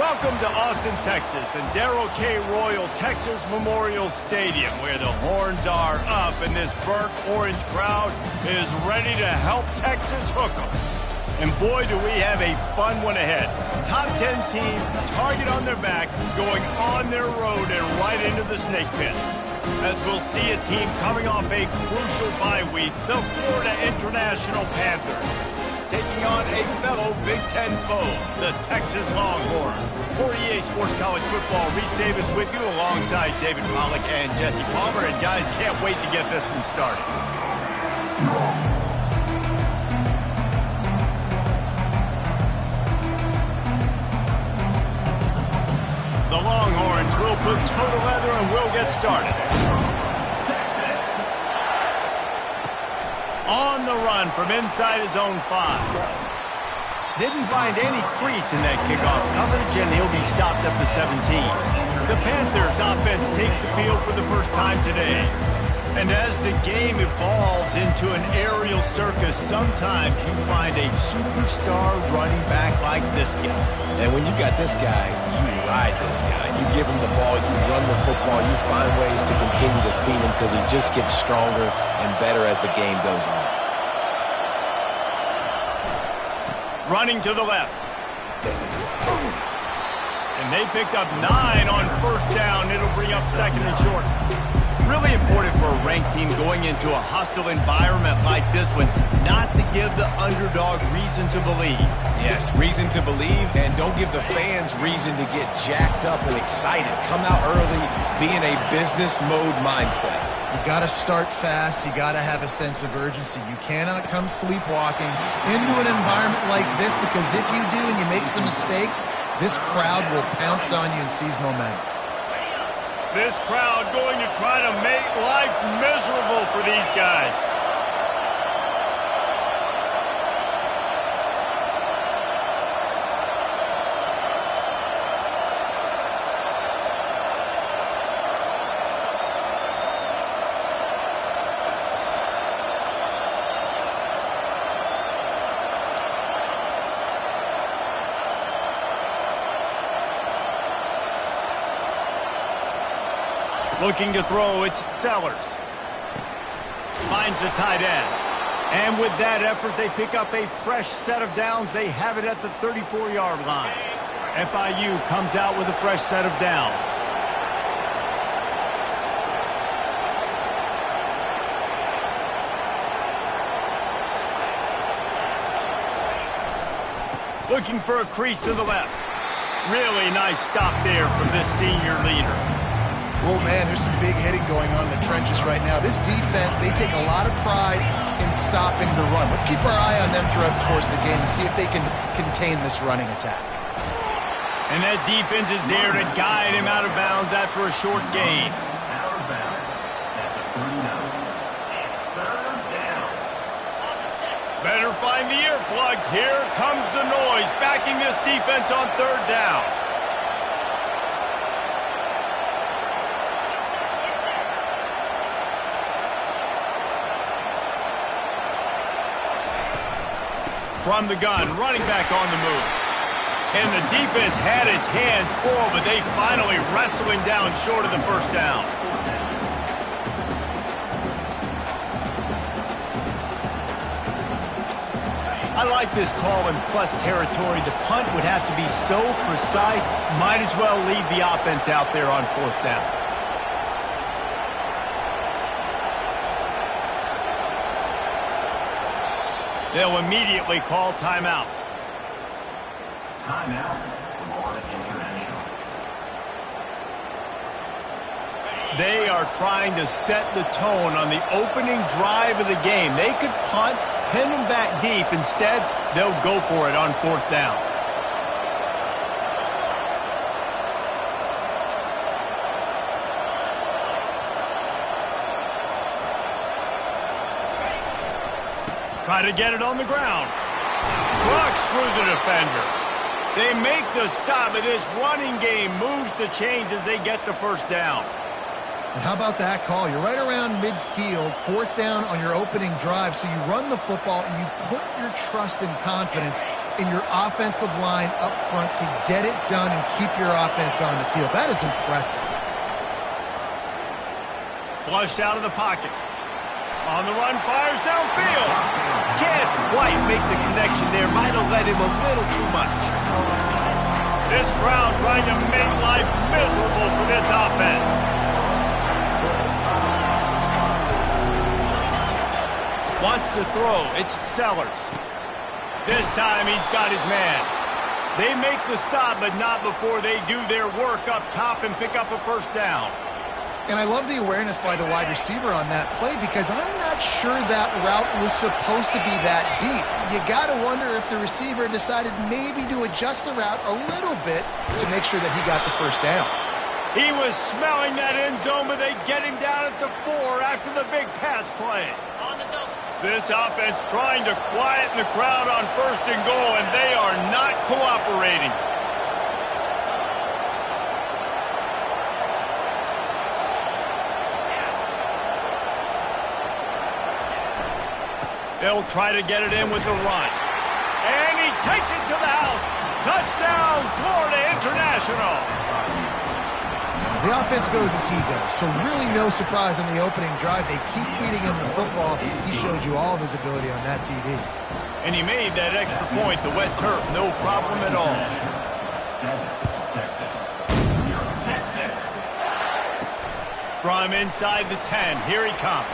Welcome to Austin, Texas, and Darrell K. Royal Texas Memorial Stadium, where the horns are up and this burnt orange crowd is ready to help Texas hook 'em. And boy, do we have a fun one ahead. Top 10 team, target on their back, going on their road and right into the snake pit. As we'll see a team coming off a crucial bye week, the Florida International Panthers, taking on a fellow Big Ten foe, the Texas Longhorns. For EA Sports College Football, Reese Davis with you alongside David Pollack and Jesse Palmer. And guys, can't wait to get this one started. The Longhorns will put total leather and we'll get started. On the run from inside his own 5. Didn't find any crease in that kickoff coverage, and he'll be stopped at the 17. The Panthers offense takes the field for the first time today. And as the game evolves into an aerial circus, sometimes you find a superstar running back like this guy. And when you got this guy, you ride this guy. You give him the ball, you run the football, you find ways to continue to feed him because he just gets stronger and better as the game goes on. Running to the left. And they picked up 9 on first down. It'll bring up second and short. Really important for a ranked team going into a hostile environment like this one, not to give the underdog reason to believe. Yes, reason to believe, and don't give the fans reason to get jacked up and excited. Come out early, be in a business mode mindset. You got to start fast. You got to have a sense of urgency. You cannot come sleepwalking into an environment like this, because if you do and you make some mistakes, this crowd will pounce on you and seize momentum. This crowd going to try to make life miserable for these guys. Looking to throw, it's Sellers. Finds the tight end. And with that effort, they pick up a fresh set of downs. They have it at the 34-yard line. FIU comes out with a fresh set of downs. Looking for a crease to the left. Really nice stop there from this senior leader. Oh, man, there's some big hitting going on in the trenches right now. This defense, they take a lot of pride in stopping the run. Let's keep our eye on them throughout the course of the game and see if they can contain this running attack. And that defense is there to guide him out of bounds after a short gain. Out of bounds at the 39. Third down. Better find the earplugs. Here comes the noise, backing this defense on third down. From the gun, running back on the move. And the defense had its hands full, but they finally wrestle him down short of the first down. I like this call in plus territory. The punt would have to be so precise, might as well leave the offense out there on fourth down. They'll immediately call timeout. Timeout. Florida International. They are trying to set the tone on the opening drive of the game. They could punt, pin them back deep. Instead, they'll go for it on fourth down. Try to get it on the ground. Trucks through the defender. They make the stop, but this running game moves the chains as they get the first down. And how about that call? You're right around midfield, 4th down on your opening drive, so you run the football and you put your trust and confidence in your offensive line up front to get it done and keep your offense on the field. That is impressive. Flushed out of the pocket. On the run, fires downfield. Can't quite make the connection there. Might have led him a little too much. This crowd trying to make life miserable for this offense. Wants to throw. It's Sellers. This time he's got his man. They make the stop, but not before they do their work up top and pick up a first down. And I love the awareness by the wide receiver on that play because I'm not sure that route was supposed to be that deep. You got to wonder if the receiver decided maybe to adjust the route a little bit to make sure that he got the first down. He was smelling that end zone, but they get him down at the 4 after the big pass play. This offense trying to quieten the crowd on 1st and goal, and they are not cooperating. They'll try to get it in with the run. And he takes it to the house. Touchdown, Florida International. The offense goes as he goes, so really no surprise on the opening drive. They keep feeding him the football. He showed you all of his ability on that TD. And he made that extra point, the wet turf, no problem at all. 7, Texas. 0, Texas. From inside the 10, here he comes.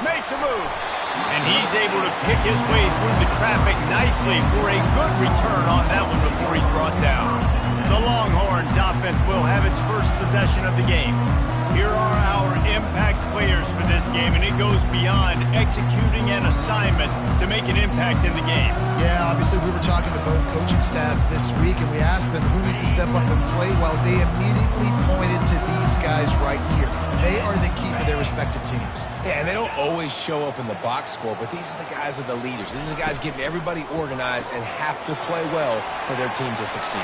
Makes a move. And he's able to pick his way through the traffic nicely for a good return on that one before he's brought down. The Longhorns offense will have its first possession of the game. Here are our impact players for this game, and it goes beyond executing an assignment to make an impact in the game. Yeah, obviously we were talking to both coaching staffs this week, and we asked them who needs to step up and play well. They immediately pointed to these guys right here. They are the key for their respective teams. Yeah, and they don't always show up in the box score, but these are the guys that are the leaders. These are the guys getting everybody organized and have to play well for their team to succeed.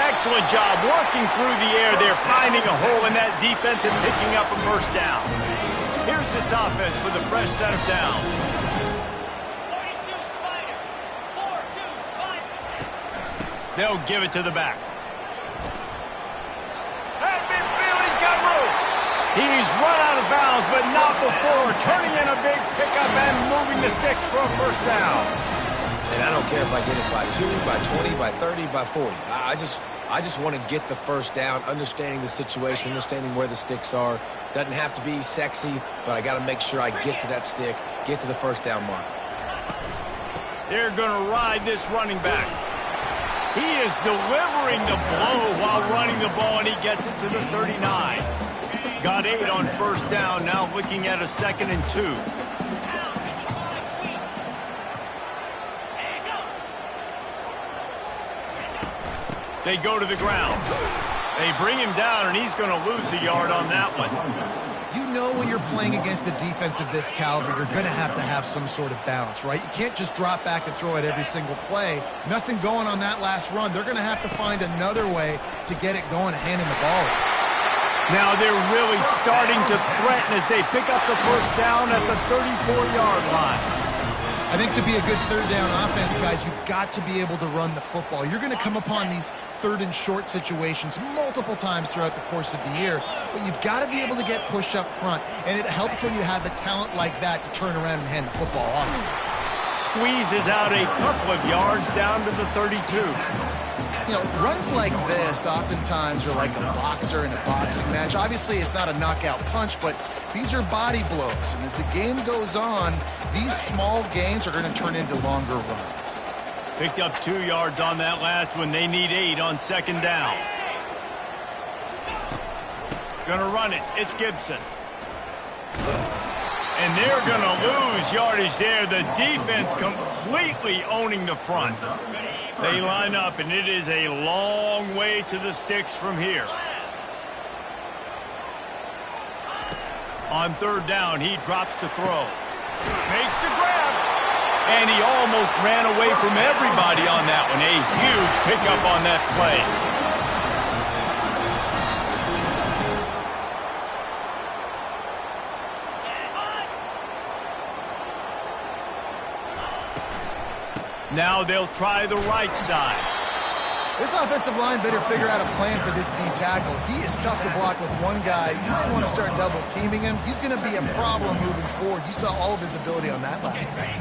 Excellent job working through the air there, finding a hole in that defense and picking up a first down. Here's this offense with a fresh set of downs. 42 Spider. 4-2 Spider. They'll give it to the back. At midfield, he's got room. He's run out of bounds, but not before turning in a big pickup and moving the sticks for a first down. And I don't care if I get it by 2, by 20, by 30, by 40. I just want to get the first down, understanding the situation, understanding where the sticks are. Doesn't have to be sexy, but I got to make sure I get to that stick, get to the first down mark. They're going to ride this running back. He is delivering the blow while running the ball, and he gets it to the 39. Got 8 on first down, now looking at a 2nd and 2. They go to the ground. They bring him down, and he's going to lose a yard on that one. You know when you're playing against a defense of this caliber, you're going to have some sort of balance, right? You can't just drop back and throw it every single play. Nothing going on that last run. They're going to have to find another way to get it going and hand him the ball. Now they're really starting to threaten as they pick up the first down at the 34-yard line. I think to be a good third down offense, guys, you've got to be able to run the football. You're going to come upon these 3rd and short situations multiple times throughout the course of the year, but you've got to be able to get push up front, and it helps when you have a talent like that to turn around and hand the football off. Squeezes out a couple of yards down to the 32. You know, runs like this oftentimes are like a boxer in a boxing match. Obviously, it's not a knockout punch, but these are body blows. And as the game goes on, these small gains are going to turn into longer runs. Picked up 2 yards on that last one. They need 8 on 2nd down. Gonna run it. It's Gibson. And they're gonna lose yardage there. The defense completely owning the front. They line up, and it is a long way to the sticks from here. On 3rd down, he drops to throw. Makes the grab. And he almost ran away from everybody on that one. A huge pickup on that play. Now they'll try the right side. This offensive line better figure out a plan for this D tackle. He is tough to block with one guy. You might want to start double teaming him. He's going to be a problem moving forward. You saw all of his ability on that last play.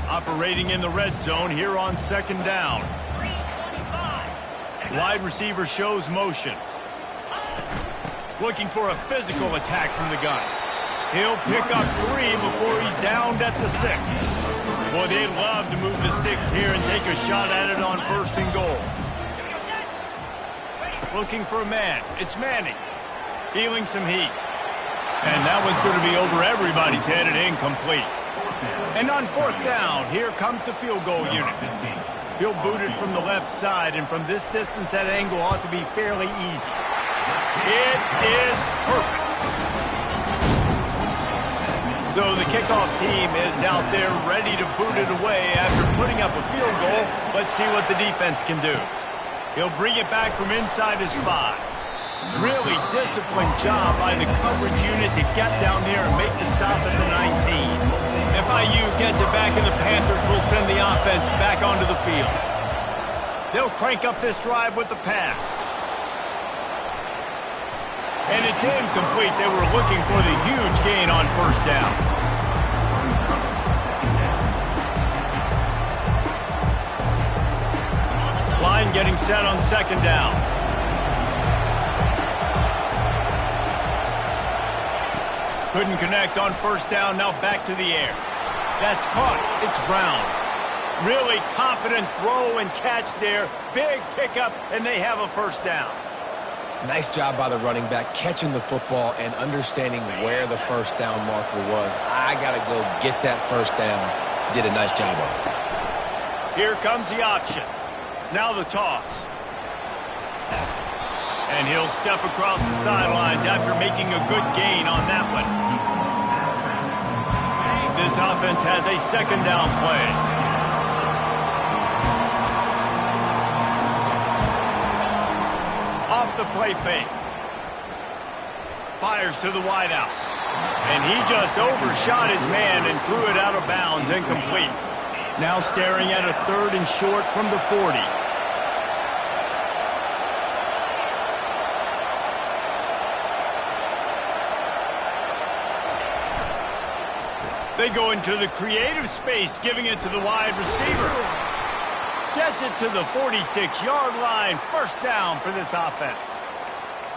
Operating in the red zone here on second down. Wide receiver shows motion. Looking for a physical attack from the gun. He'll pick up 3 before he's downed at the 6. Well, they'd love to move the sticks here and take a shot at it on 1st and goal. Looking for a man. It's Manning. Feeling some heat. And that one's going to be over everybody's head and incomplete. And on 4th down, here comes the field goal unit. He'll boot it from the left side, and from this distance, that angle ought to be fairly easy. It is perfect. So the kickoff team is out there ready to boot it away after putting up a field goal. Let's see what the defense can do. He'll bring it back from inside his 5. Really disciplined job by the coverage unit to get down there and make the stop at the 19. FIU gets it back, and the Panthers will send the offense back onto the field. They'll crank up this drive with the pass. And it's incomplete. They were looking for the huge gain on 1st down. Line getting set on 2nd down. Couldn't connect on 1st down. Now back to the air. That's caught. It's Brown. Really confident throw and catch there. Big pickup, and they have a 1st down. Nice job by the running back catching the football and understanding where the 1st down marker was. I got to go get that 1st down. Did a nice job of it. Here comes the option. Now the toss. And he'll step across the sidelines after making a good gain on that one. This offense has a 2nd down play. Off the play fake. Fires to the wideout. And he just overshot his man and threw it out of bounds, incomplete. Now staring at a 3rd and short from the 40. They go into the creative space, giving it to the wide receiver. Gets it to the 46-yard line. 1st down for this offense.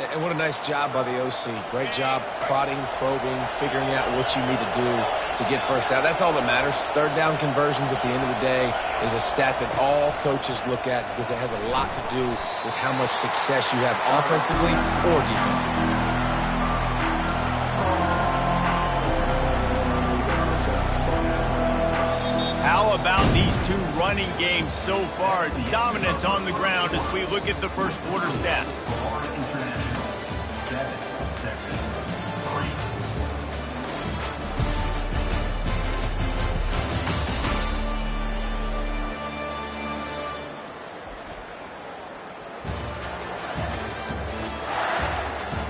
And what a nice job by the OC. Great job prodding, probing, figuring out what you need to do to get 1st down. That's all that matters. 3rd down conversions at the end of the day is a stat that all coaches look at because it has a lot to do with how much success you have offensively or defensively. How about these 2 running games so far? Dominance on the ground as we look at the 1st quarter stats.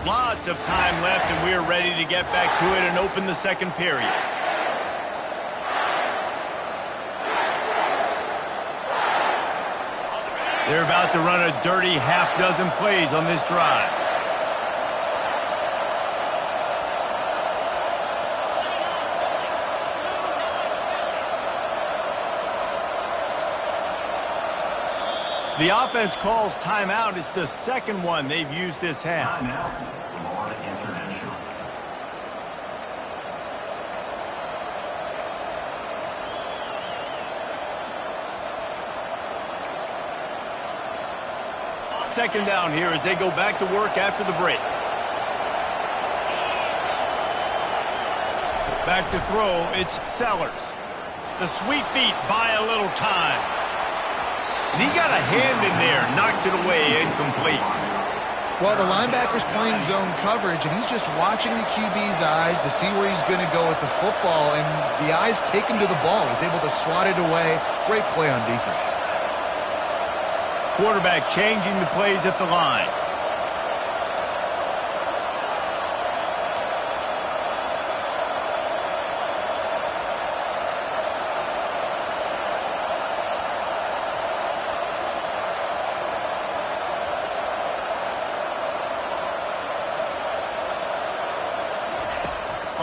Lots of time left, and we're ready to get back to it and open the 2nd period. They're about to run a dirty half-dozen plays on this drive. The offense calls timeout. It's the 2nd one they've used this half. Timeout, Florida International. Second down here as they go back to work after the break. Back to throw, it's Sellers. The sweet feet buy a little time. And he got a hand in there, knocks it away, incomplete. Well, the linebacker's playing zone coverage, and he's just watching the QB's eyes to see where he's going to go with the football, and the eyes take him to the ball. He's able to swat it away. Great play on defense. Quarterback changing the plays at the line.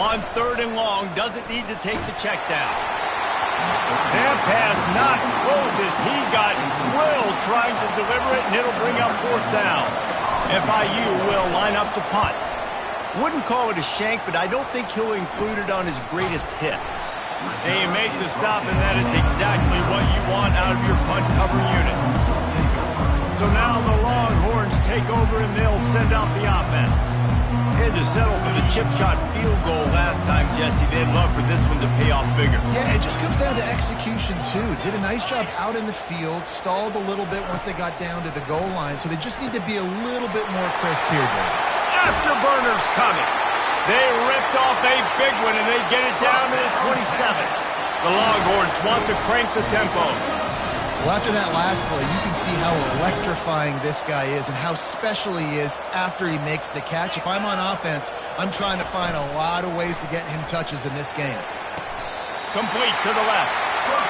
On 3rd and long, doesn't need to take the check down. That pass not close as he got drilled trying to deliver it, and it'll bring up 4th down. FIU will line up to punt. Wouldn't call it a shank, but I don't think he'll include it on his greatest hits. And you make the stop, and that is exactly what you want out of your punt cover unit. So now the Longhorns take over, and they'll send out the offense. They had to settle for the chip shot field goal last time, Jesse. They'd love for this one to pay off bigger. Yeah, it just comes down to execution, too. Did a nice job out in the field, stalled a little bit once they got down to the goal line, so they just need to be a little bit more crisp here, Dave. Afterburners coming. They ripped off a big one, and they get it down to the 27. The Longhorns want to crank the tempo. Well, after that last play, you can see how electrifying this guy is and how special he is after he makes the catch. If I'm on offense, I'm trying to find a lot of ways to get him touches in this game. Complete to the left.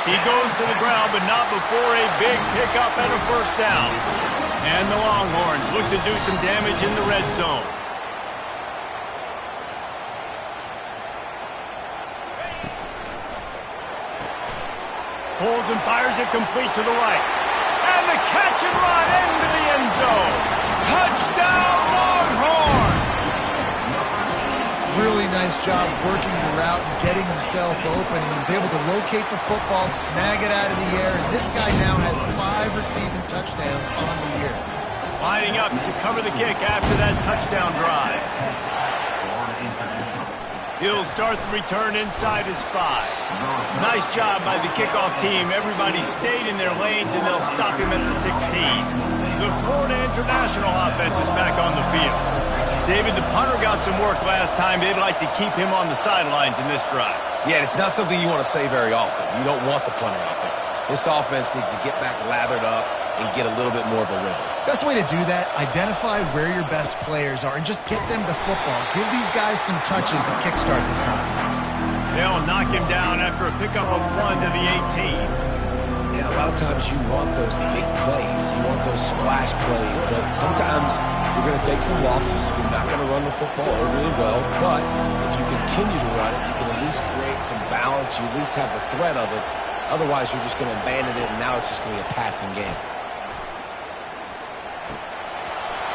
He goes to the ground, but not before a big pickup and a 1st down. And the Longhorns look to do some damage in the red zone. Pulls and fires it complete to the right. And the catch and run into the end zone. Touchdown, Longhorns! Really nice job working the route and getting himself open. He was able to locate the football, snag it out of the air, and this guy now has 5 receiving touchdowns on the year. Lining up to cover the kick after that touchdown drive. He'll start the return inside his 5. Nice job by the kickoff team. Everybody stayed in their lanes, and they'll stop him at the 16. The Florida International offense is back on the field. David, the punter got some work last time. They'd like to keep him on the sidelines in this drive. Yeah, it's not something you want to say very often. You don't want the punter out there. This offense needs to get back lathered up and get a little bit more of a rhythm. Best way to do that, identify where your best players are and just get them the football. Give these guys some touches to kickstart this offense. They'll knock him down after a pickup of 1 to the 18. And a lot of times you want those big plays. You want those splash plays. But sometimes you're going to take some losses. You're not going to run the football overly well. But if you continue to run it, you can at least create some balance. You at least have the threat of it. Otherwise, you're just going to abandon it, and now it's just going to be a passing game.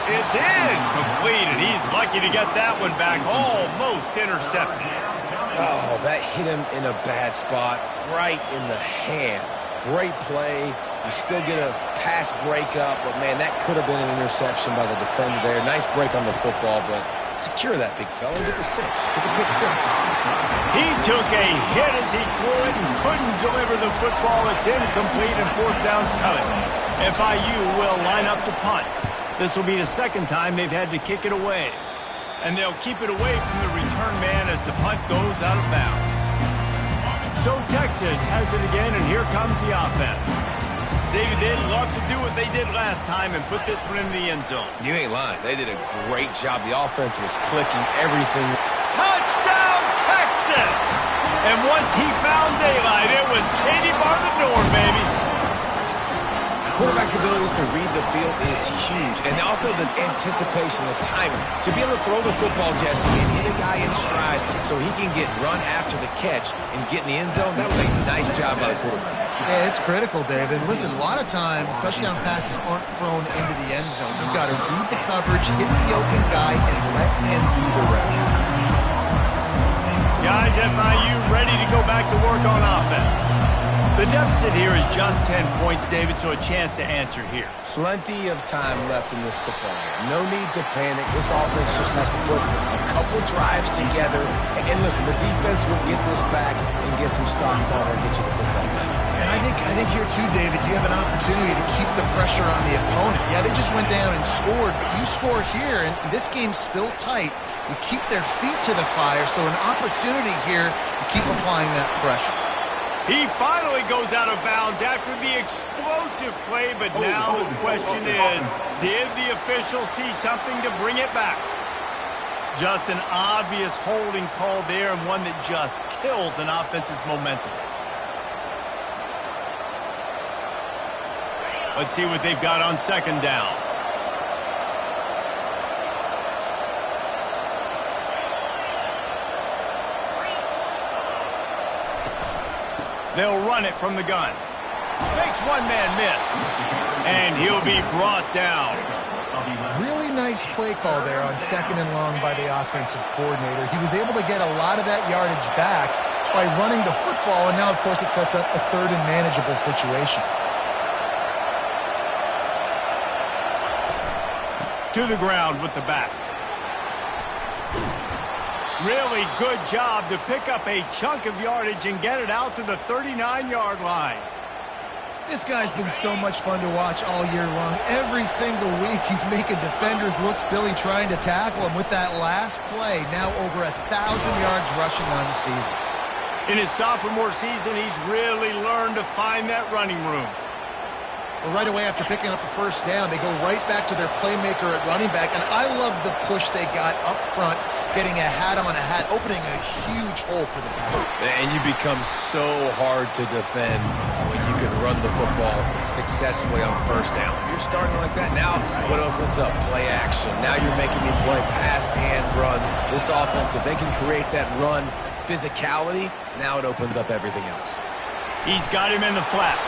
It's in. Complete, and he's lucky to get that one back. Almost intercepted. Oh, that hit him in a bad spot, right in the hands. Great play. You still get a pass breakup, but, man, that could have been an interception by the defender there. Nice break on the football, but secure that big fella and get the 6. Get the pick 6. He took a hit as he threw it and couldn't deliver the football. It's incomplete, and 4th down's coming. FIU will line up to punt. This will be the 2nd time they've had to kick it away. And they'll keep it away from the return man as the punt goes out of bounds. So Texas has it again, and here comes the offense. David, they'd love to do what they did last time and put this one in the end zone. You ain't lying. They did a great job. The offense was clicking everything. Touchdown, Texas! And once he found daylight, it was Katie bar the door, baby. Quarterback's abilities to read the field is huge. And also the anticipation, the timing. To be able to throw the football, Jesse, and hit a guy in stride so he can get run after the catch and get in the end zone, that was a nice job by the quarterback. Yeah, it's critical, David. Listen, a lot of times touchdown passes aren't thrown into the end zone. You've got to read the coverage, hit the open guy, and let him do the rest. Guys, FIU ready to go back to work on offense. The deficit here is just 10 points, David, so a chance to answer here. Plenty of time left in this football game. No need to panic. This offense just has to put a couple drives together. And listen, the defense will get this back and get some stock forward and get you the football game. And I think here too, David, you have an opportunity to keep the pressure on the opponent. Yeah, they just went down and scored, but you score here, and this game's still tight. You keep their feet to the fire, so an opportunity here to keep applying that pressure. He finally goes out of bounds after the explosive play, but now the question is, did the official see something to bring it back? Just an obvious holding call there, and one that just kills an offense's momentum. Let's see what they've got on 2nd down. They'll run it from the gun. Makes one man miss. And he'll be brought down. Really nice play call there on 2nd and long by the offensive coordinator. He was able to get a lot of that yardage back by running the football, and now, of course, it sets up a 3rd and manageable situation. To the ground with the back. Really good job to pick up a chunk of yardage and get it out to the 39-yard line. This guy's been so much fun to watch all year long. Every single week he's making defenders look silly trying to tackle him with that last play. Now over 1,000 yards rushing on the season. In his sophomore season, he's really learned to find that running room. Well, right away after picking up a first down, they go right back to their playmaker at running back, and I love the push they got up front, getting a hat on a hat, opening a huge hole for the back. And you become so hard to defend when you can run the football successfully on 1st down. You're starting like that. Now what opens up? Play action. Now you're making me play pass and run. This offense, if they can create that run physicality, now it opens up everything else. He's got him in the flat.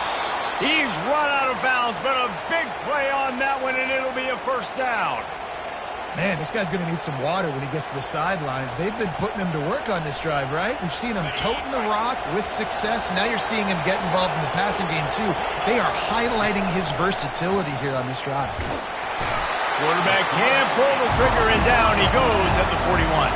He's run out of bounds, but a big play on that one, and it'll be a 1st down. Man, this guy's going to need some water when he gets to the sidelines. They've been putting him to work on this drive, right? We've seen him toting the rock with success. Now you're seeing him get involved in the passing game, too. They are highlighting his versatility here on this drive. Quarterback can't pull the trigger, and down he goes at the 41.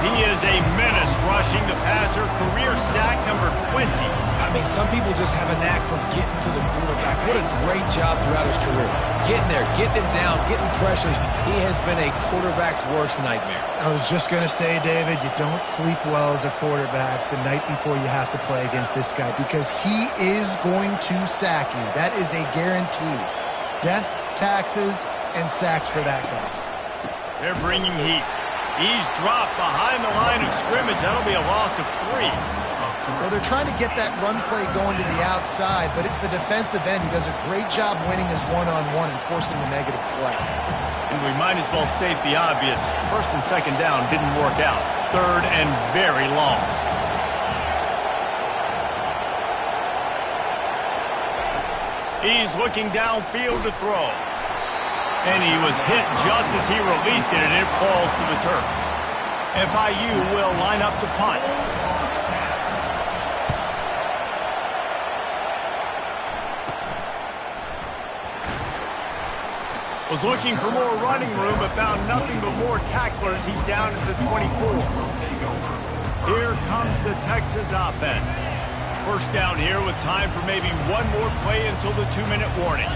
He is a menace rushing the passer, career sack number 20. I mean, some people just have a knack for getting to the quarterback. What a great job throughout his career. Getting there, getting him down, getting pressures. He has been a quarterback's worst nightmare. I was just going to say, David, you don't sleep well as a quarterback the night before you have to play against this guy because he is going to sack you. That is a guarantee. Death, taxes, and sacks for that guy. They're bringing heat. He's dropped behind the line of scrimmage. That'll be a loss of 3. Well, they're trying to get that run play going to the outside, but it's the defensive end who does a great job winning his one-on-one and forcing the negative play. And we might as well state the obvious. 1st and 2nd down didn't work out. 3rd and very long. He's looking downfield to throw. And he was hit just as he released it, and it falls to the turf. FIU will line up to punt. Was looking for more running room, but found nothing but more tacklers. He's down at the 24. Here comes the Texas offense. 1st down here with time for maybe one more play until the 2-minute warning.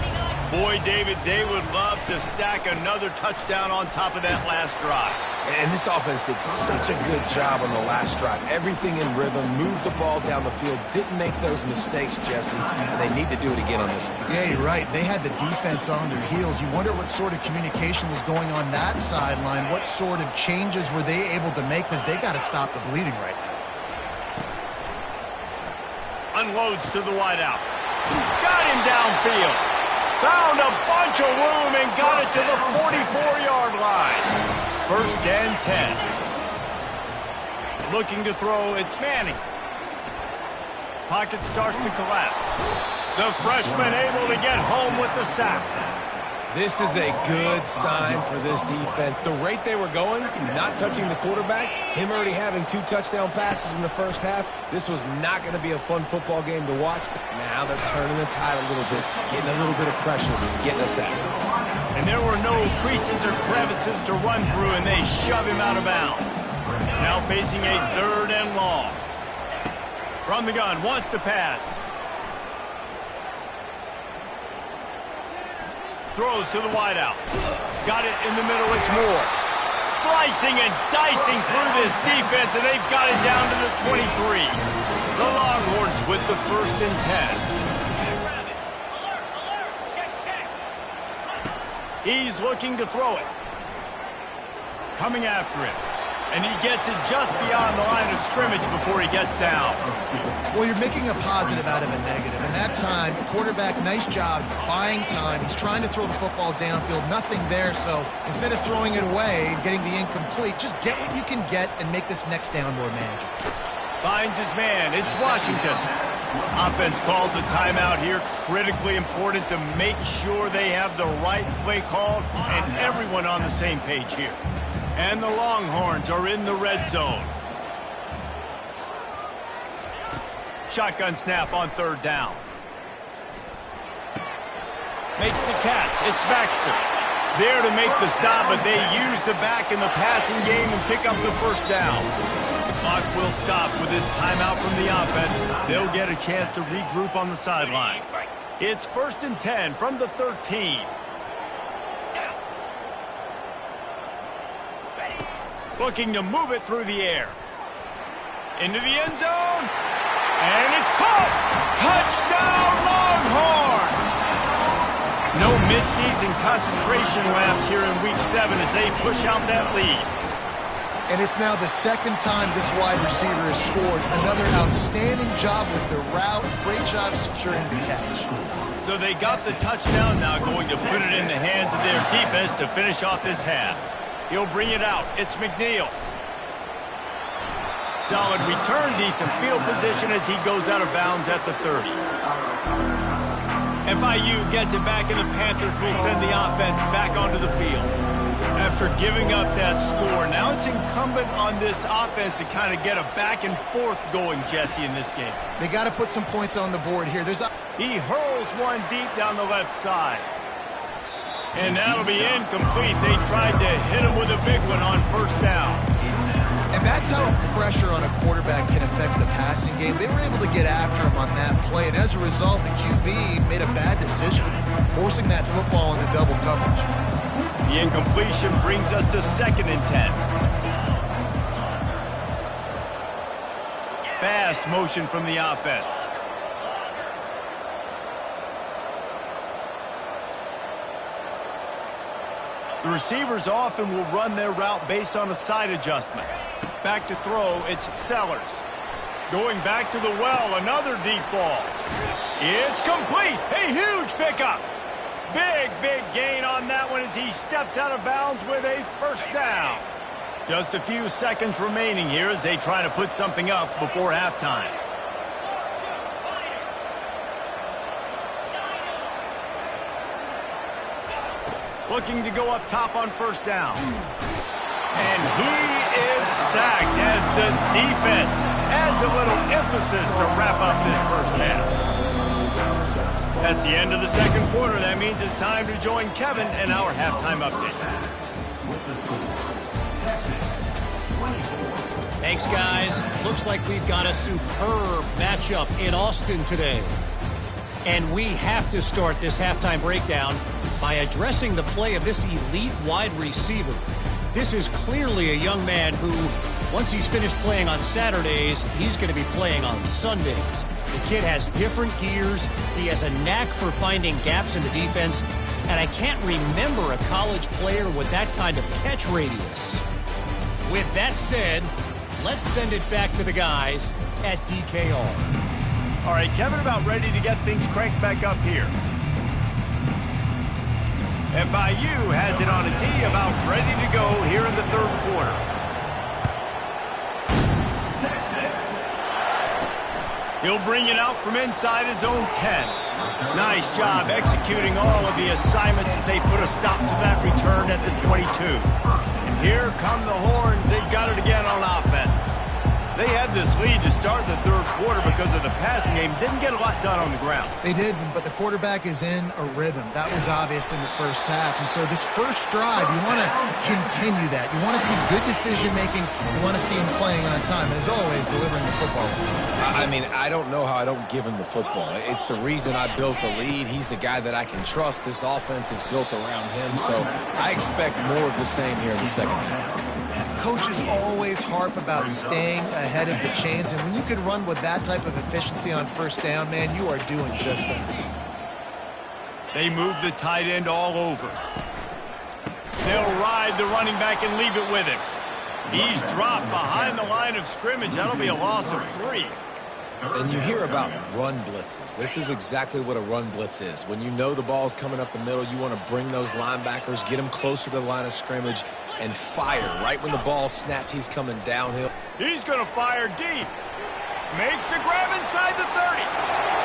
Boy, David, they would love to stack another touchdown on top of that last drive. And this offense did such a good job on the last drive. Everything in rhythm, moved the ball down the field, didn't make those mistakes, Jesse, and they need to do it again on this one. Yeah, you're right. They had the defense on their heels. You wonder what sort of communication was going on that sideline. What sort of changes were they able to make because they got to stop the bleeding right now. Unloads to the wideout. Got him downfield. Found a bunch of room and got it to the 44-yard line. 1st and 10. Looking to throw, it's Manning. Pocket starts to collapse. The freshman able to get home with the sack. This is a good sign for this defense. The rate they were going, not touching the quarterback, him already having 2 touchdown passes in the 1st half, this was not going to be a fun football game to watch. Now they're turning the tide a little bit, getting a little bit of pressure, getting a sack. And there were no creases or crevices to run through, and they shove him out of bounds. Now facing a 3rd and long. From the gun, wants to pass. Throws to the wideout. Got it in the middle, it's Moore. Slicing and dicing through this defense, and they've got it down to the 23. The Longhorns with the 1st and 10. He's looking to throw it. Coming after him. And he gets it just beyond the line of scrimmage before he gets down. Well, you're making a positive out of a negative. And that time, the quarterback, nice job buying time. He's trying to throw the football downfield. Nothing there. So instead of throwing it away and getting the incomplete, just get what you can get and make this next down more manageable. Finds his man. It's Washington. Offense calls a timeout here. Critically important to make sure they have the right play called and everyone on the same page here. And the Longhorns are in the red zone. Shotgun snap on third down. Makes the catch. It's Baxter. There to make the stop, but they use the back in the passing game and pick up the first down. The clock will stop with this timeout from the offense. They'll get a chance to regroup on the sideline. It's 1st and 10 from the 13. Looking to move it through the air. Into the end zone. And it's caught. Touchdown, Longhorns! No midseason concentration laps here in Week 7 as they push out that lead. And it's now the second time this wide receiver has scored. Another outstanding job with the route. Great job securing the catch. So they got the touchdown, now going to put it in the hands of their defense to finish off this half. He'll bring it out. It's McNeil. Solid return, decent field position as he goes out of bounds at the 30. FIU gets it back, and the Panthers will send the offense back onto the field. After giving up that score, now it's incumbent on this offense to kind of get a back and forth going, Jesse, in this game. They got to put some points on the board here. He hurls one deep down the left side. And that'll be incomplete. They tried to hit him with a big one on first down. And that's how pressure on a quarterback can affect the passing game. They were able to get after him on that play, and as a result, the QB made a bad decision, forcing that football into double coverage. The incompletion brings us to 2nd and 10. Fast motion from the offense. The receivers often will run their route based on a side adjustment. Back to throw, it's Sellers. Going back to the well, another deep ball. It's complete. A huge pickup. Big gain on that one as he steps out of bounds with a first down. Just a few seconds remaining here as they try to put something up before halftime. Looking to go up top on first down. And he is sacked as the defense adds a little emphasis to wrap up this first half. That's the end of the second quarter. That means it's time to join Kevin in our halftime update. Thanks, guys. Looks like we've got a superb matchup in Austin today. And we have to start this halftime breakdown by addressing the play of this elite wide receiver. This is clearly a young man who, once he's finished playing on Saturdays, he's going to be playing on Sundays. The kid has different gears. He has a knack for finding gaps in the defense. And I can't remember a college player with that kind of catch radius. With that said, let's send it back to the guys at DKR. All right, Kevin, about ready to get things cranked back up here. FIU has it on a tee, about ready to go here in the third quarter. He'll bring it out from inside his own 10. Nice job executing all of the assignments as they put a stop to that return at the 22. And here come the Horns. They've got it again on offense. They had this lead to start the third quarter because of the passing game. Didn't get a lot done on the ground. They did, but the quarterback is in a rhythm. That was obvious in the first half. And so this first drive, you want to continue that. You want to see good decision-making. You want to see him playing on time. And as always, delivering the football. I mean, I don't know how I don't give him the football. It's the reason I built the lead. He's the guy that I can trust. This offense is built around him. So I expect more of the same here in the second half. Coaches always harp about staying ahead of the chains, and when you can run with that type of efficiency on first down, man, you are doing just that. They move the tight end all over. They'll ride the running back and leave it with him. He's dropped behind the line of scrimmage. That'll be a loss of 3. And you hear about run blitzes. This is exactly what a run blitz is. When you know the ball's coming up the middle, you want to bring those linebackers, get them closer to the line of scrimmage, and fire. Right when the ball snapped, he's coming downhill. He's going to fire deep. Makes the grab inside the 30.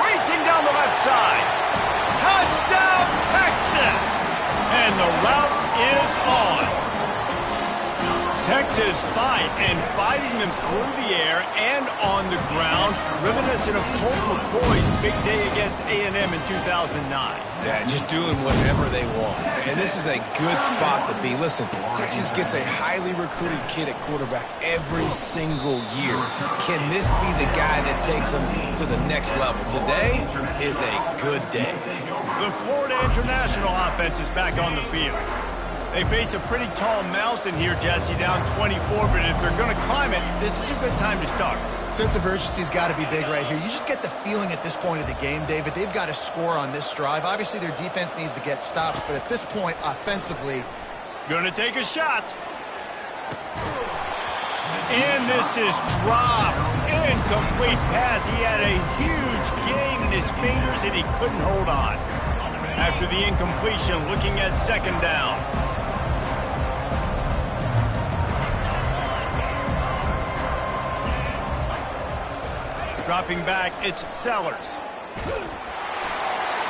Racing down the left side. Touchdown, Texas! And the route is on. Texas fighting them through the air and on the ground, reminiscent of Colt McCoy's big day against A&M in 2009. Yeah, just doing whatever they want. And this is a good spot to be. Listen, Texas gets a highly recruited kid at quarterback every single year. Can this be the guy that takes them to the next level? Today is a good day. The Florida International offense is back on the field. They face a pretty tall mountain here, Jesse, down 24, but if they're going to climb it, this is a good time to start. Sense of urgency's got to be big right here. You just get the feeling at this point of the game, David, they've got to score on this drive. Obviously, their defense needs to get stops, but at this point, offensively... Going to take a shot. And this is dropped. Incomplete pass. He had a huge gain in his fingers, and he couldn't hold on. After the incompletion, looking at second down. Dropping back, it's Sellers.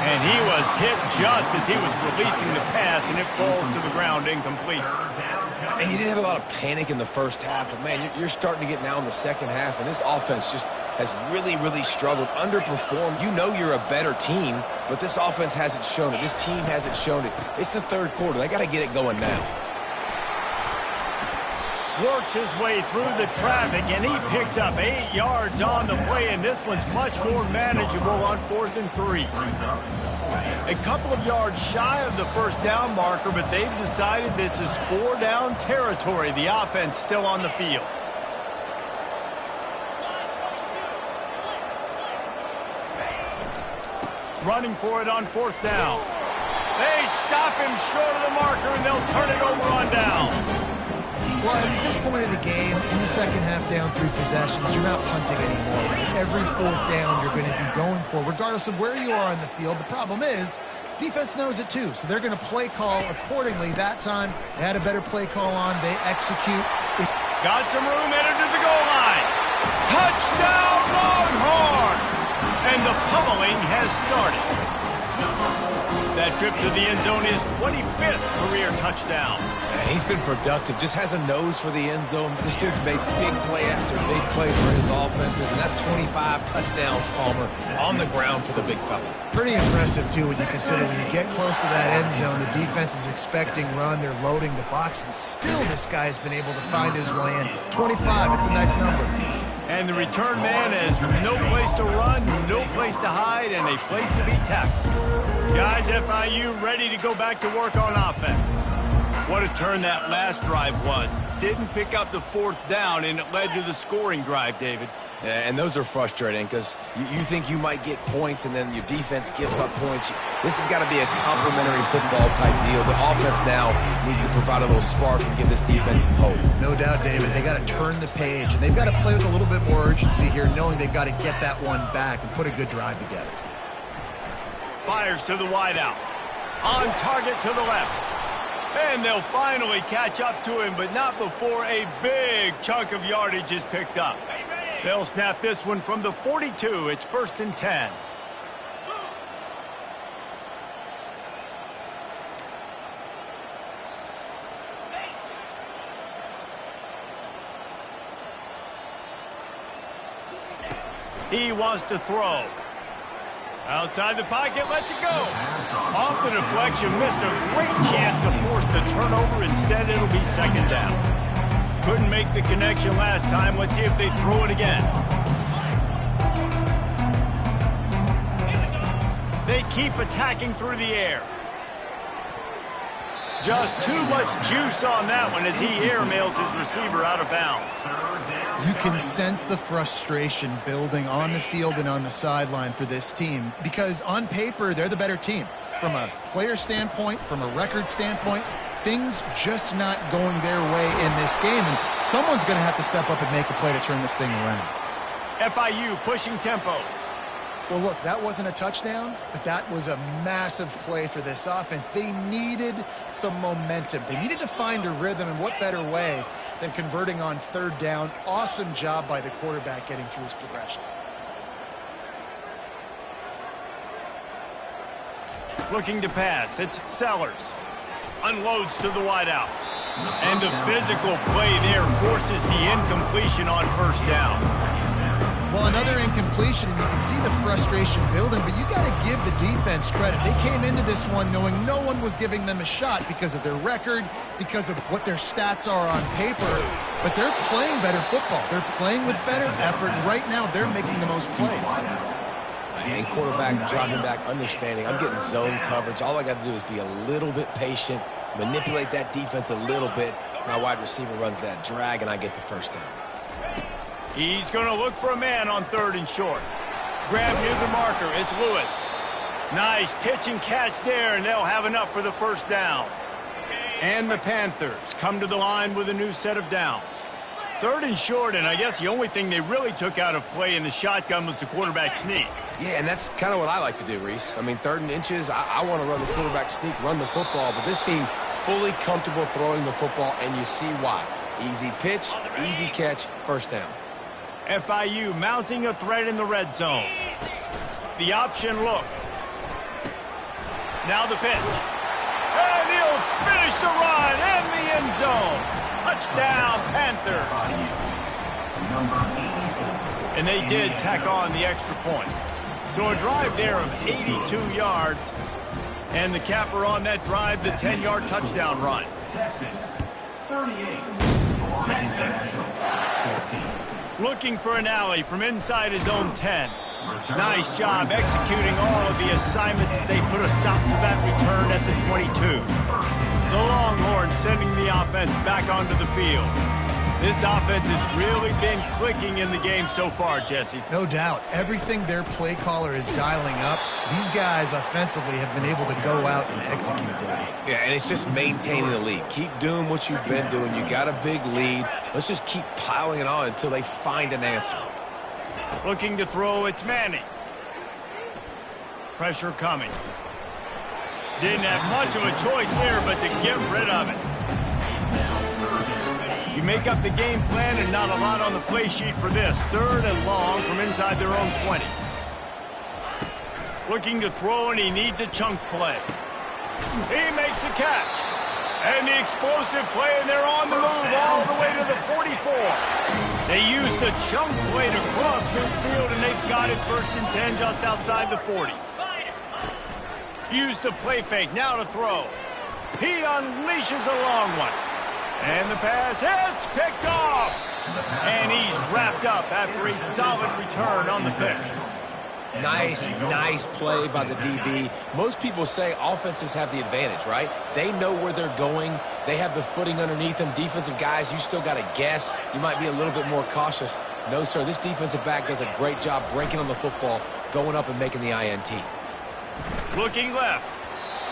And he was hit just as he was releasing the pass, and it falls to the ground incomplete. And you didn't have a lot of panic in the first half, but, man, you're starting to get now in the second half, and this offense just has really struggled, underperformed. You know you're a better team, but this offense hasn't shown it. This team hasn't shown it. It's the third quarter. They got to get it going now. Works his way through the traffic, and he picks up 8 yards on the play, and this one's much more manageable on 4th and 3. A couple of yards shy of the first down marker, but they've decided this is 4-down territory. The offense still on the field. Running for it on 4th down. They stop him short of the marker, and they'll turn it over on down. Well, at this point of the game, in the second half, down 3 possessions, you're not punting anymore. Every 4th down you're going to be going for, regardless of where you are on the field. The problem is, defense knows it too, so they're going to play call accordingly. That time, they had a better play call on. They execute. Got some room, headed to the goal line. Touchdown, Longhorn! And the pummeling has started. That trip to the end zone is 25th career touchdown. And he's been productive, just has a nose for the end zone. This dude's made big play after big play for his offenses, and that's 25 touchdowns, Palmer, on the ground for the big fella. Pretty impressive, too, when you consider when you get close to that end zone, the defense is expecting run, they're loading the box, and still this guy's been able to find his way in. 25, it's a nice number. And the return man has no place to run, no place to hide, and a place to be tackled. Guys, FIU ready to go back to work on offense. What a turn that last drive was. Didn't pick up the 4th down, and it led to the scoring drive, David. Yeah, and those are frustrating because you think you might get points, and then your defense gives up points. This has got to be a complementary football-type deal. The offense now needs to provide a little spark and give this defense some hope. No doubt, David. They got to turn the page, and they've got to play with a little bit more urgency here, knowing they've got to get that one back and put a good drive together. Fires to the wideout. On target to the left. And they'll finally catch up to him, but not before a big chunk of yardage is picked up. They'll snap this one from the 42. It's 1st and 10. He wants to throw. Outside the pocket, lets it go. Off the deflection, missed a great chance to force the turnover. Instead, it'll be 2nd down. Couldn't make the connection last time. Let's see if they throw it again. They keep attacking through the air. Just too much juice on that one as he airmails his receiver out of bounds. You can sense the frustration building on the field and on the sideline for this team because on paper, they're the better team. From a player standpoint, from a record standpoint, things just not going their way in this game, and someone's going to have to step up and make a play to turn this thing around. FIU pushing tempo. Well, look, that wasn't a touchdown, but that was a massive play for this offense. They needed some momentum. They needed to find a rhythm, and what better way than converting on third down. Awesome job by the quarterback getting through his progression. Looking to pass, it's Sellers. Unloads to the wideout. And the physical play there forces the incompletion on first down. Well, another incompletion, and you can see the frustration building, but you got to give the defense credit. They came into this one knowing no one was giving them a shot because of their record, because of what their stats are on paper, but they're playing better football. They're playing with better effort, and right now they're making the most plays. And quarterback dropping back, understanding I'm getting zone coverage. All I got to do is be a little bit patient, manipulate that defense a little bit. My wide receiver runs that drag, and I get the first down. He's going to look for a man on third and short. Grab near the marker. It's Lewis. Nice pitch and catch there, and they'll have enough for the first down. And the Panthers come to the line with a new set of downs. Third and short, and I guess the only thing they really took out of play in the shotgun was the quarterback sneak. Yeah, and that's kind of what I like to do, Reese. I mean, 3rd and inches, I want to run the quarterback sneak, run the football, but this team fully comfortable throwing the football, and you see why. Easy pitch, easy catch, first down. FIU mounting a threat in the red zone. The option look. Now the pitch. And he'll finish the run in the end zone. Touchdown, Panthers. And they did tack on the extra point. So a drive there of 82 yards. And the capper on that drive, the 10-yard touchdown run. Texas, 38. Texas, 14. Looking for an alley from inside his own 10. Nice job executing all of the assignments as they put a stop to that return at the 22. The Longhorns sending the offense back onto the field. This offense has really been clicking in the game so far, Jesse. No doubt. Everything their play caller is dialing up, these guys offensively have been able to go out and execute that. Yeah, and it's just maintaining the lead. Keep doing what you've been doing. You got a big lead. Let's just keep piling it on until they find an answer. Looking to throw, it's Manning. Pressure coming. Didn't have much of a choice there, but to get rid of it. You make up the game plan and not a lot on the play sheet for this. 3rd and long from inside their own 20. Looking to throw, and he needs a chunk play. He makes the catch. And the explosive play, and they're on the move all the way to the 44. They used the chunk play to cross midfield, and they've got it 1st and 10 just outside the 40. Used the play fake, now to throw. He unleashes a long one. And the pass hits, picked off. And he's wrapped up after a solid return on the pick. Nice play by the DB. Most people say offenses have the advantage, right? They know where they're going. They have the footing underneath them. Defensive guys, you still got to guess. You might be a little bit more cautious. No, sir, this defensive back does a great job breaking on the football, going up and making the INT. Looking left.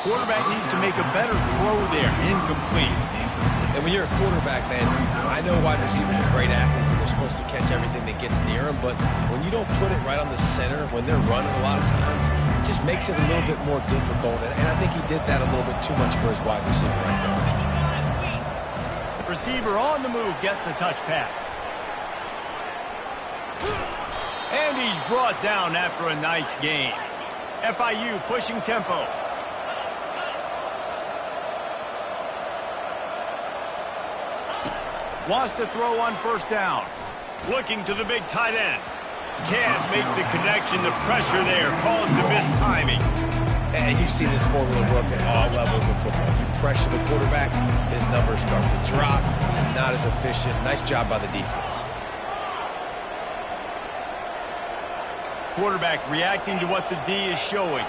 Quarterback needs to make a better throw there. Incomplete. And when you're a quarterback, man, I know wide receivers are great athletes and they're supposed to catch everything that gets near them, but when you don't put it right on the center, when they're running a lot of times, it just makes it a little bit more difficult. And I think he did that a little bit too much for his wide receiver right there. Receiver on the move gets the touch pass. And he's brought down after a nice gain. FIU pushing tempo. Wants to throw on 1st down. Looking to the big tight end. Can't make the connection. The pressure there caused the mistiming. And you see this formula work at all levels of football. You pressure the quarterback, his numbers start to drop. He's not as efficient. Nice job by the defense. Quarterback reacting to what the D is showing.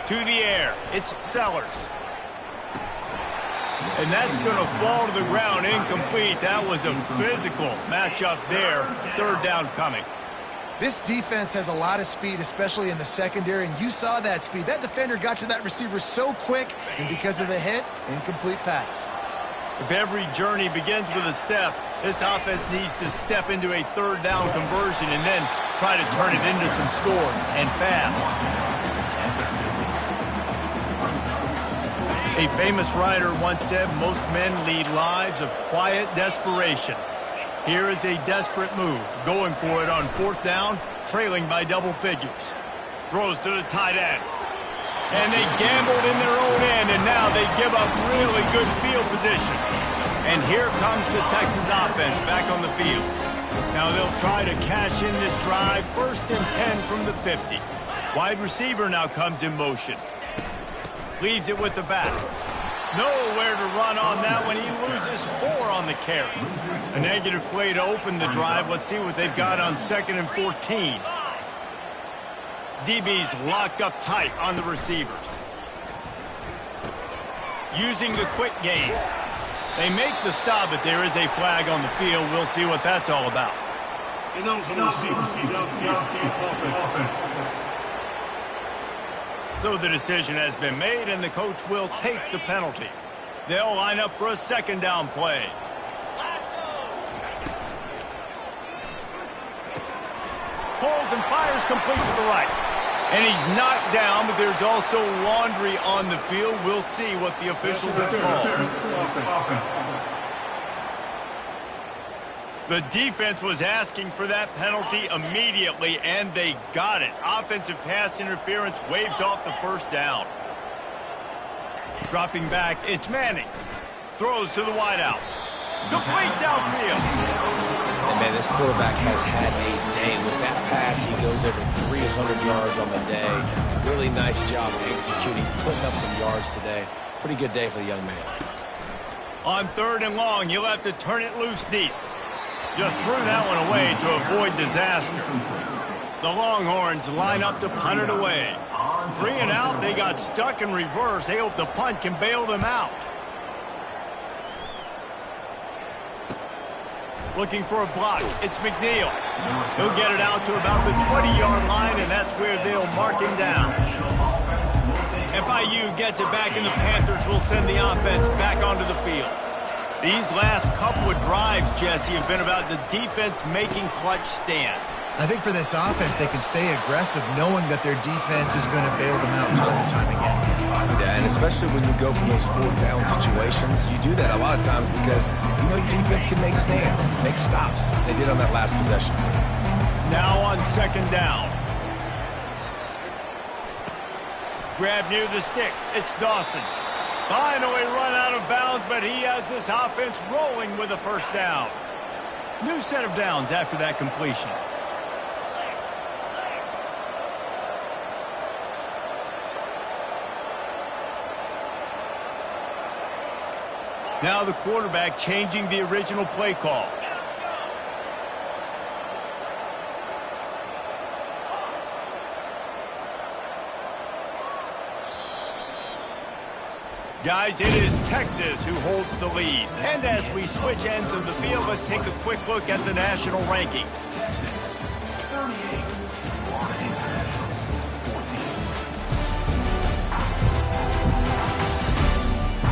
To the air, it's Sellers. And that's going to fall to the ground incomplete. That was a physical matchup there. 3rd down coming. This defense has a lot of speed, especially in the secondary, and you saw that speed. That defender got to that receiver so quick, and because of the hit, incomplete pass. If every journey begins with a step, this offense needs to step into a third down conversion and then try to turn it into some scores, and fast. A famous writer once said, most men lead lives of quiet desperation. Here is a desperate move, going for it on fourth down, trailing by double figures. Throws to the tight end. And they gambled in their own end, and now they give up really good field position. And here comes the Texas offense back on the field. Now they'll try to cash in this drive, 1st and 10 from the 50. Wide receiver now comes in motion. Leaves it with the back. Nowhere to run on that one. He loses 4 on the carry. A negative play to open the drive. Let's see what they've got on 2nd and 14. DB's locked up tight on the receivers. Using the quick game. They make the stop, but there is a flag on the field. We'll see what that's all about. So the decision has been made, and the coach will take the penalty. They'll line up for a 2nd down play. Pulls and fires complete to the right. And he's knocked down, but there's also laundry on the field. We'll see what the officials have called. The defense was asking for that penalty immediately, and they got it. Offensive pass interference waves off the 1st down. Dropping back, it's Manning. Throws to the wideout. Complete downfield. And, man, this quarterback has had a day. With that pass, he goes over 300 yards on the day. Really nice job executing, putting up some yards today. Pretty good day for the young man. On 3rd and long, you'll have to turn it loose deep. Just threw that one away to avoid disaster. The Longhorns line up to punt it away. 3 and out, they got stuck in reverse. They hope the punt can bail them out. Looking for a block. It's McNeil. He'll get it out to about the 20-yard line, and that's where they'll mark him down. FIU gets it back, and the Panthers will send the offense back onto the field. These last couple of drives, Jesse, have been about the defense making clutch stand. I think for this offense, they can stay aggressive knowing that their defense is going to bail them out time and time again. Yeah, and especially when you go for those 4th down situations, you do that a lot of times because you know your defense can make stands, make stops. They did on that last possession. Now on 2nd down. Grab near the sticks. It's Dawson. Finally run out of bounds, but he has this offense rolling with a 1st down. New set of downs after that completion. Now the quarterback changing the original play call. Guys, it is Texas who holds the lead. And as we switch ends of the field, let's take a quick look at the national rankings.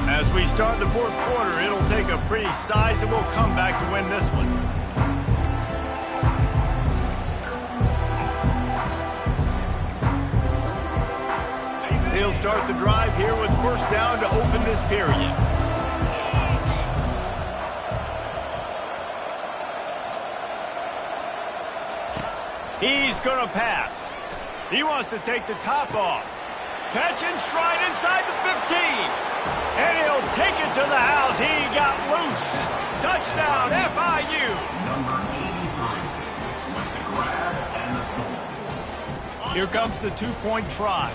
As we start the 4th quarter, it'll take a pretty sizable comeback to win this one. He'll start the drive here with 1st down to open this period. He's going to pass. He wants to take the top off. Catch and stride inside the 15. And he'll take it to the house. He got loose. Touchdown, FIU. Here comes the 2-point try.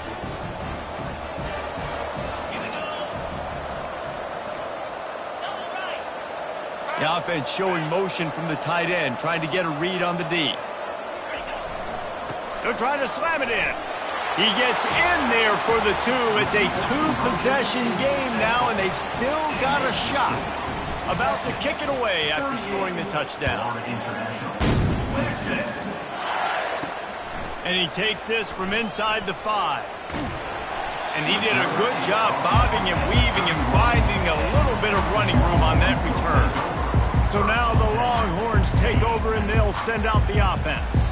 The offense showing motion from the tight end, trying to get a read on the D. They're trying to slam it in. He gets in there for the 2. It's a 2-possession game now, and they've still got a shot. About to kick it away after scoring the touchdown. And he takes this from inside the 5. And he did a good job bobbing and weaving and finding a little bit of running room on that return. So now the Longhorns take over and they'll send out the offense.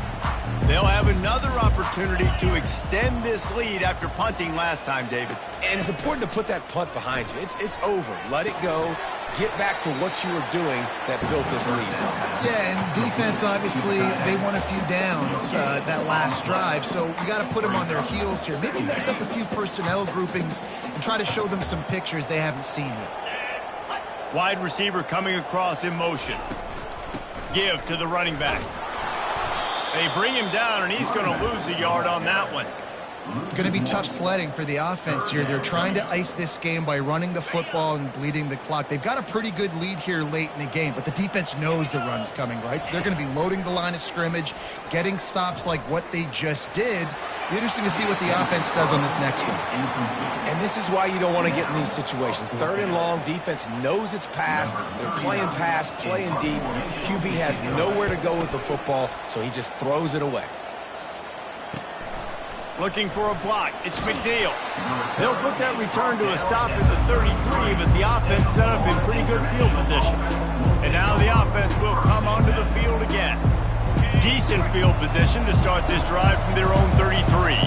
They'll have another opportunity to extend this lead after punting last time, David. And it's important to put that punt behind you. It's over. Let it go. Get back to what you were doing that built this lead. Yeah, and defense, obviously, they won a few downs that last drive, so you got to put them on their heels here. Maybe mix up a few personnel groupings and try to show them some pictures they haven't seen yet. Wide receiver coming across in motion. Give to the running back. They bring him down, and he's going to lose a yard on that one. It's going to be tough sledding for the offense here. They're trying to ice this game by running the football and bleeding the clock. They've got a pretty good lead here late in the game, but the defense knows the run's coming, right? So they're going to be loading the line of scrimmage, getting stops like what they just did. Be interesting to see what the offense does on this next one. And this is why you don't want to get in these situations. 3rd and long, defense knows it's pass. They're playing pass, playing deep. QB has nowhere to go with the football, so he just throws it away. Looking for a block. It's McNeil. They'll put that return to a stop at the 33, but the offense set up in pretty good field position. And now the offense will come onto the field again. Decent field position to start this drive from their own 33.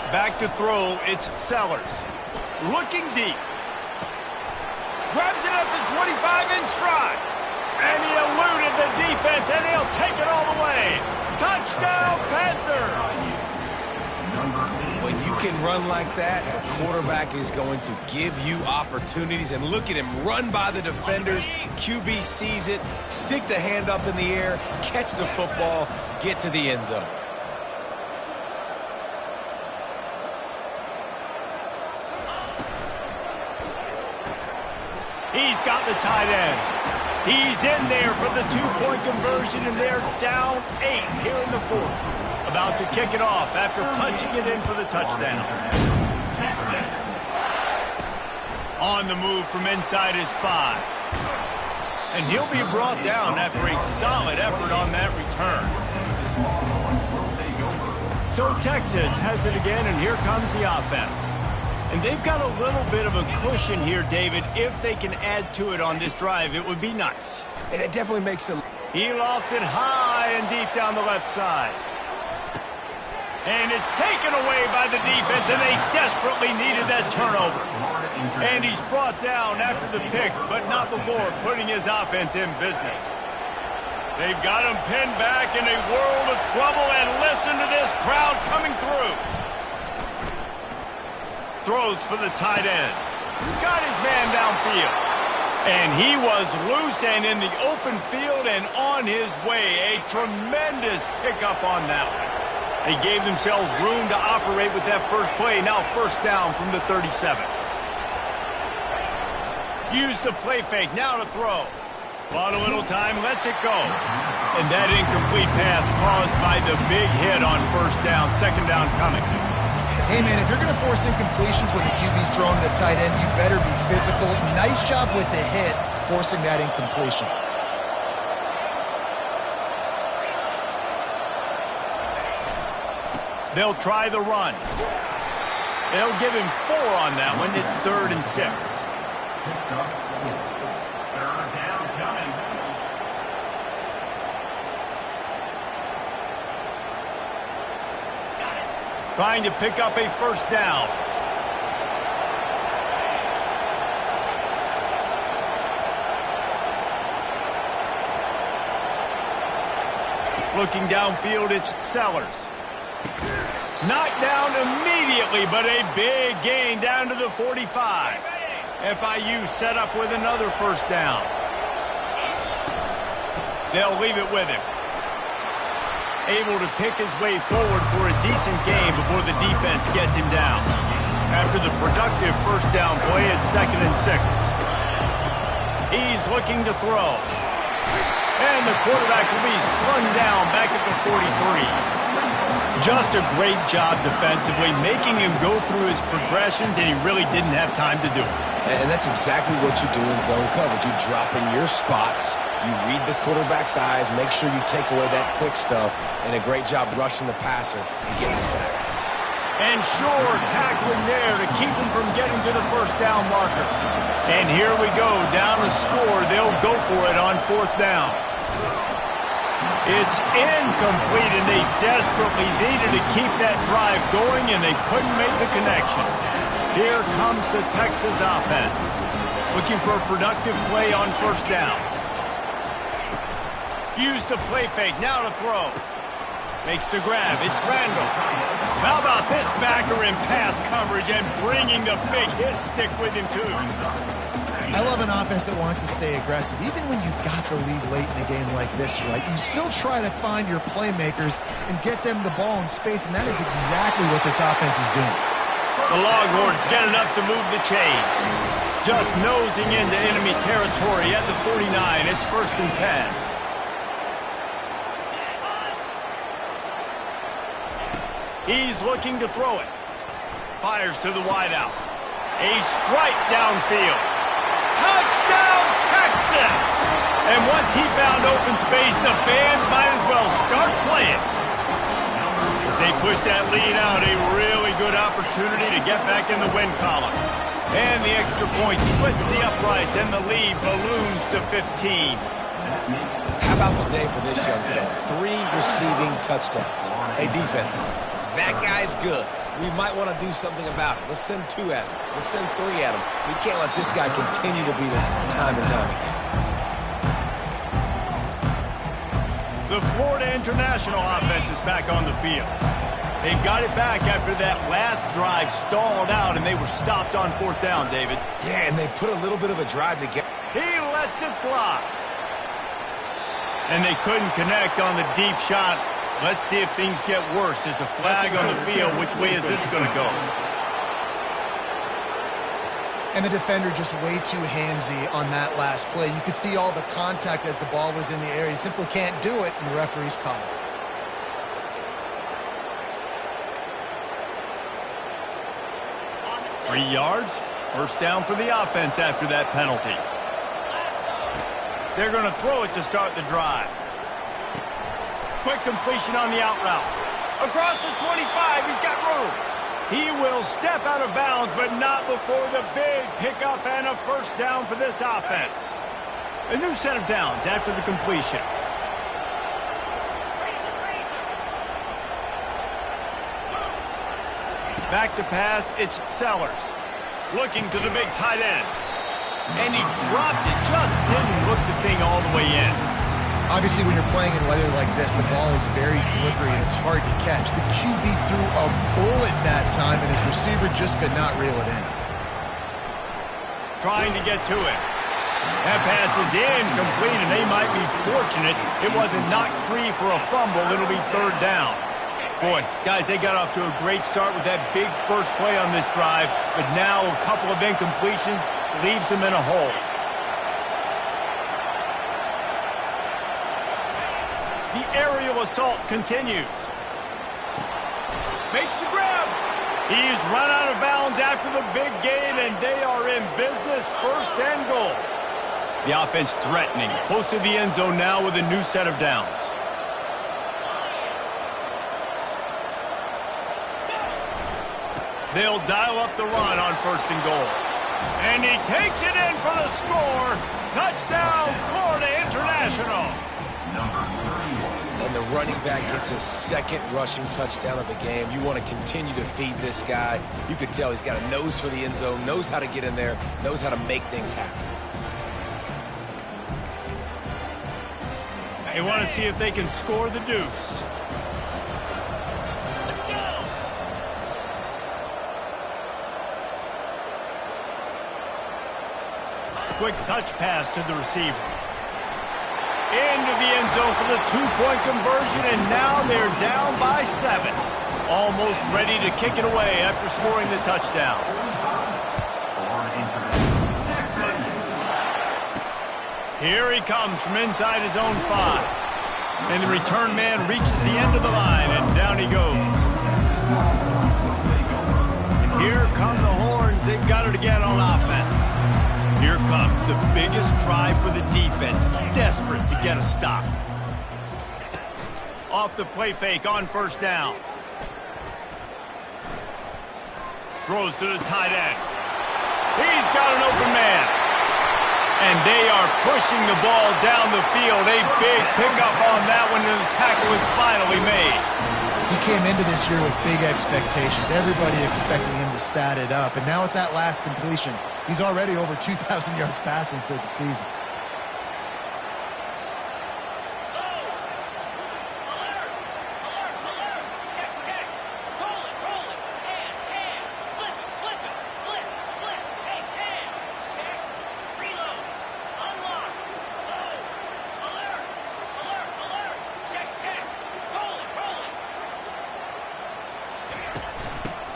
Back to throw, it's Sellers. Looking deep. Grabs it at the 25 in stride. And he eluded the defense, and he'll take it all the way. Touchdown, Panthers! When you can run like that, the quarterback is going to give you opportunities. And look at him run by the defenders. QB sees it, stick the hand up in the air, catch the football, get to the end zone. He's got the tight end. He's in there for the 2-point conversion, and they're down 8 here in the 4th. About to kick it off after punching it in for the touchdown. On the move from inside his 5. And he'll be brought down after a solid effort on that return. So Texas has it again, and here comes the offense. And they've got a little bit of a cushion here, David. If they can add to it on this drive, it would be nice. And it definitely makes them... He lofts it high and deep down the left side. And it's taken away by the defense, and they desperately needed that turnover. And he's brought down after the pick, but not before putting his offense in business. They've got him pinned back in a world of trouble, and listen to this crowd coming through. Throws for the tight end. Got his man downfield. And he was loose and in the open field and on his way. A tremendous pickup on that one. They gave themselves room to operate with that first play. Now 1st down from the 37. Use the play fake. Now to throw. Bought a little time. Lets it go. And that incomplete pass caused by the big hit on 1st down. 2nd down coming. Hey, man, if you're going to force incompletions when the QB's throwing to the tight end, you better be physical. Nice job with the hit, forcing that incompletion. They'll try the run. They'll give him 4 on that one. It's 3rd and 6. Trying to pick up a 1st down. Looking downfield, it's Sellers. Knocked down immediately, but a big gain down to the 45. FIU set up with another 1st down. They'll leave it with him. Able to pick his way forward for a decent game before the defense gets him down. After the productive 1st down play, it's 2nd and 6. He's looking to throw. And the quarterback will be slung down back at the 43. Just a great job defensively, making him go through his progressions, and he really didn't have time to do it. And that's exactly what you do in zone coverage. You drop in your spots, you read the quarterback's eyes, make sure you take away that quick stuff, and a great job rushing the passer and getting the sack. And sure, tackling there to keep him from getting to the first down marker. And here we go, down a score. They'll go for it on 4th down. It's incomplete, and they desperately needed to keep that drive going, and they couldn't make the connection. Here comes the Texas offense, looking for a productive play on 1st down. Use the play fake, now to throw. Makes the grab, it's Randall. How about this backer in pass coverage and bringing the big hit stick with him, too. I love an offense that wants to stay aggressive. Even when you've got the lead late in a game like this, right, you still try to find your playmakers and get them the ball in space, and that is exactly what this offense is doing. The Longhorns get enough to move the chains. Just nosing into enemy territory at the 49. It's 1st and 10. He's looking to throw it. Fires to the wideout. A strike downfield. Touchdown, Texas! And once he found open space, the band might as well start playing. As they push that lead out, a really good opportunity to get back in the win column. And the extra point splits the uprights, and the lead balloons to 15. How about the day for this young fella? 3 receiving touchdowns. Hey, defense, that guy's good. We might want to do something about it. Let's send 2 at him. Let's send 3 at him. We can't let this guy continue to beat us time and time again. The Florida International offense is back on the field. They've got it back after that last drive stalled out, and they were stopped on 4th down, David. Yeah, and they put a little bit of a drive together. He lets it fly. And they couldn't connect on the deep shot. Let's see if things get worse. There's a flag on the field. Which way is this going to go? And the defender just way too handsy on that last play. You could see all the contact as the ball was in the air. You simply can't do it, and the referee's called it. Three yards. 1st down for the offense after that penalty. They're going to throw it to start the drive. Quick completion on the out route. Across the 25, he's got room. He will step out of bounds, but not before the big pickup and a 1st down for this offense. A new set of downs after the completion. Back to pass, it's Sellers. Looking to the big tight end. And he dropped it, just didn't hook the thing all the way in. Obviously, when you're playing in weather like this, the ball is very slippery and it's hard to catch. The QB threw a bullet that time, and his receiver just could not reel it in. Trying to get to it. That pass is incomplete, and they might be fortunate it wasn't knocked free for a fumble. It'll be 3rd down. Boy, guys, they got off to a great start with that big first play on this drive, but now a couple of incompletions leaves them in a hole. The aerial assault continues. Makes the grab. He's run out of bounds after the big gain, and they are in business, 1st and goal. The offense threatening, close to the end zone now with a new set of downs. They'll dial up the run on 1st and goal. And he takes it in for the score. Touchdown, Florida International. And the running back gets his 2nd rushing touchdown of the game. You want to continue to feed this guy. You can tell he's got a nose for the end zone, knows how to get in there, knows how to make things happen. They want to see if they can score the deuce. Let's go. Quick touch pass to the receiver. Into the end zone for the 2-point conversion, and now they're down by 7. Almost ready to kick it away after scoring the touchdown. Here he comes from inside his own 5. And the return man reaches the end of the line, and down he goes. Here come the Horns. They've got it again on offense. Here comes the biggest drive for the defense, desperate to get a stop. Off the play fake on first down. Throws to the tight end. He's got an open man. And they are pushing the ball down the field. A big pickup on that one, and the tackle is finally made. He came into this year with big expectations. Everybody expecting him to stat it up. And now with that last completion, he's already over 2,000 yards passing for the season.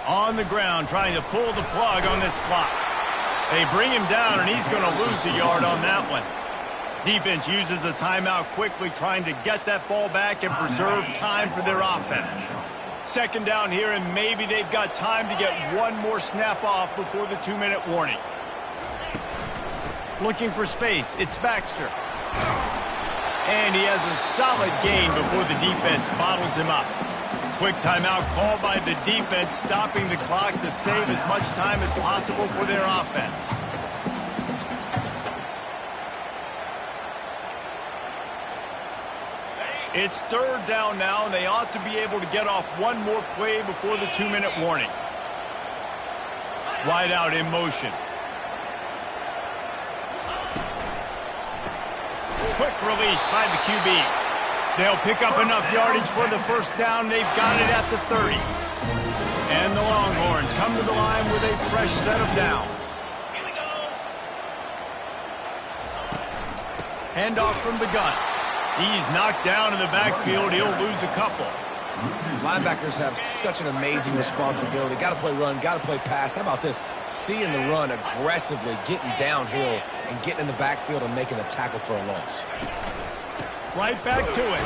On the ground, trying to pull the plug on this clock. They bring him down, and he's going to lose a yard on that one. Defense uses a timeout quickly, trying to get that ball back and preserve time for their offense. Second down here, and maybe they've got time to get one more snap off before the 2-minute warning. Looking for space, it's Baxter. And he has a solid gain before the defense bottles him up. Quick timeout called by the defense, stopping the clock to save as much time as possible for their offense. It's third down now, and they ought to be able to get off one more play before the 2-minute warning. Wide out in motion. Quick release by the QB. They'll pick up enough yardage for the first down. They've got it at the 30. And the Longhorns come to the line with a fresh set of downs. Here we go. Handoff from the gun. He's knocked down in the backfield. He'll lose a couple. Linebackers have such an amazing responsibility. Got to play run, got to play pass. How about this? Seeing the run aggressively, getting downhill, and getting in the backfield and making the tackle for a loss. Right back to it.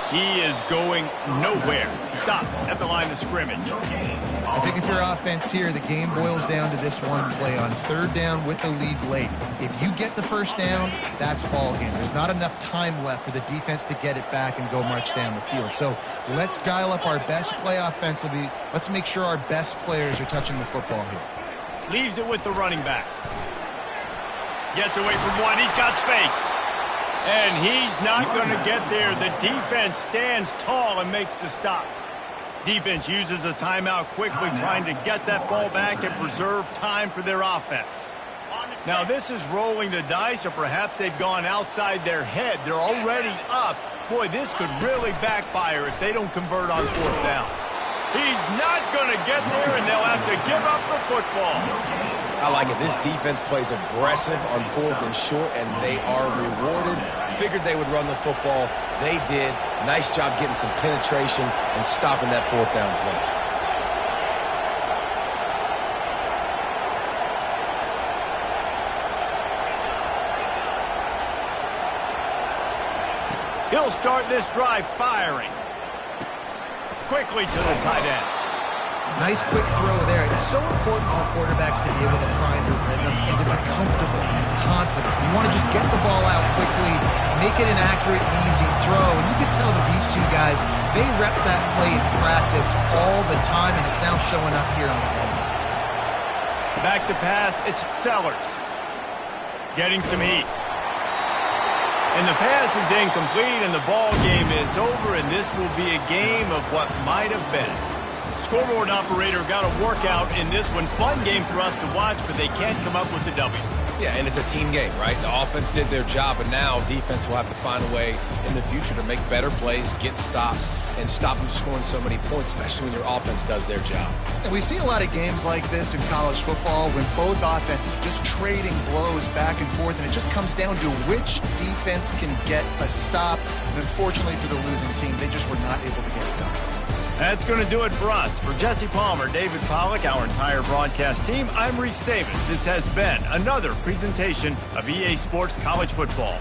He is going nowhere. Stop at the line of scrimmage. I think if you're offense here, the game boils down to this one play on third down with the lead late. If you get the first down, that's ball game. There's not enough time left for the defense to get it back and go march down the field. So let's dial up our best play offensively. Let's make sure our best players are touching the football here. Leaves it with the running back. Gets away from one. He's got space. And he's not going to get there. The defense stands tall and makes the stop. Defense uses a timeout quickly, trying to get that ball back and preserve time for their offense. Now, this is rolling the dice, or perhaps they've gone outside their head. They're already up. Boy, this could really backfire if they don't convert on fourth down. He's not going to get there, and they'll have to give up the football. I like it. This defense plays aggressive on fourth and short, and they are rewarded. Figured they would run the football. They did. Nice job getting some penetration and stopping that fourth down play. He'll start this drive firing. Quickly to the tight end. Nice quick throw there. It's so important for quarterbacks to be able to find a rhythm and to be comfortable and confident. You want to just get the ball out quickly, make it an accurate, easy throw. And you can tell that these two guys, they rep that play in practice all the time, and it's now showing up here on the field. Back to pass, it's Sellers. Getting some heat. And the pass is incomplete, and the ball game is over, and this will be a game of what might have been. Scoreboard operator got a workout in this one. Fun game for us to watch, but they can't come up with the W. Yeah, and it's a team game, right? The offense did their job, and now defense will have to find a way in the future to make better plays, get stops, and stop them scoring so many points, especially when your offense does their job. And we see a lot of games like this in college football when both offenses are just trading blows back and forth, and it just comes down to which defense can get a stop. And unfortunately for the losing team, they just were not able to get it done. That's going to do it for us. For Jesse Palmer, David Pollack, our entire broadcast team, I'm Reese Davis. This has been another presentation of EA Sports College Football.